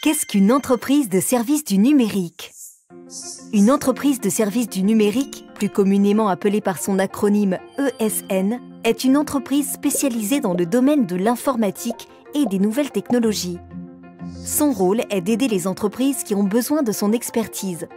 Qu'est-ce qu'une entreprise de services du numérique? Une entreprise de services du numérique, plus communément appelée par son acronyme ESN, est une entreprise spécialisée dans le domaine de l'informatique et des nouvelles technologies. Son rôle est d'aider les entreprises qui ont besoin de son expertise.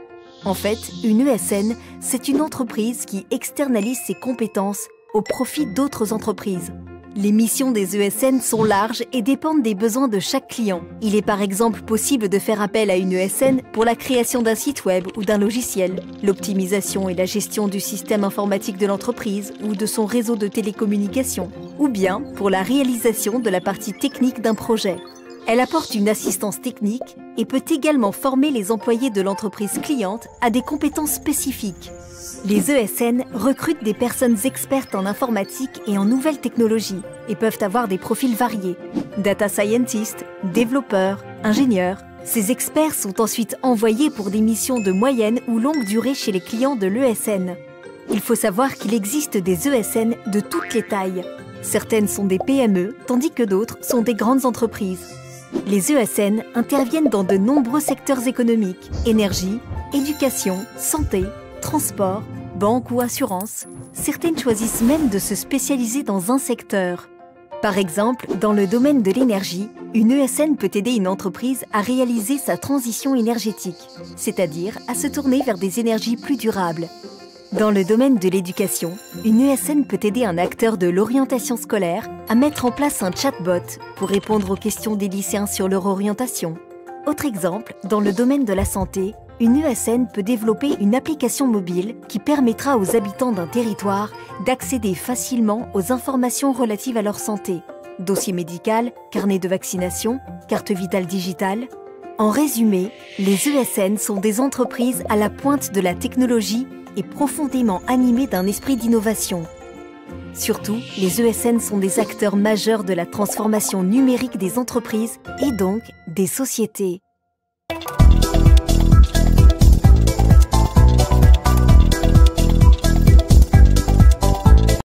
En fait, une ESN, c'est une entreprise qui externalise ses compétences au profit d'autres entreprises. Les missions des ESN sont larges et dépendent des besoins de chaque client. Il est par exemple possible de faire appel à une ESN pour la création d'un site web ou d'un logiciel, l'optimisation et la gestion du système informatique de l'entreprise ou de son réseau de télécommunications, ou bien pour la réalisation de la partie technique d'un projet. Elle apporte une assistance technique et peut également former les employés de l'entreprise cliente à des compétences spécifiques. Les ESN recrutent des personnes expertes en informatique et en nouvelles technologies et peuvent avoir des profils variés. Data scientists, développeurs, ingénieurs. Ces experts sont ensuite envoyés pour des missions de moyenne ou longue durée chez les clients de l'ESN. Il faut savoir qu'il existe des ESN de toutes les tailles. Certaines sont des PME, tandis que d'autres sont des grandes entreprises. Les ESN interviennent dans de nombreux secteurs économiques, énergie, éducation, santé, transport, banque ou assurance. Certaines choisissent même de se spécialiser dans un secteur. Par exemple, dans le domaine de l'énergie, une ESN peut aider une entreprise à réaliser sa transition énergétique, c'est-à-dire à se tourner vers des énergies plus durables. Dans le domaine de l'éducation, une ESN peut aider un acteur de l'orientation scolaire à mettre en place un chatbot pour répondre aux questions des lycéens sur leur orientation. Autre exemple, dans le domaine de la santé, une ESN peut développer une application mobile qui permettra aux habitants d'un territoire d'accéder facilement aux informations relatives à leur santé. Dossier médical, carnet de vaccination, carte vitale digitale. En résumé, les ESN sont des entreprises à la pointe de la technologie et profondément animées d'un esprit d'innovation. Surtout, les ESN sont des acteurs majeurs de la transformation numérique des entreprises et donc des sociétés.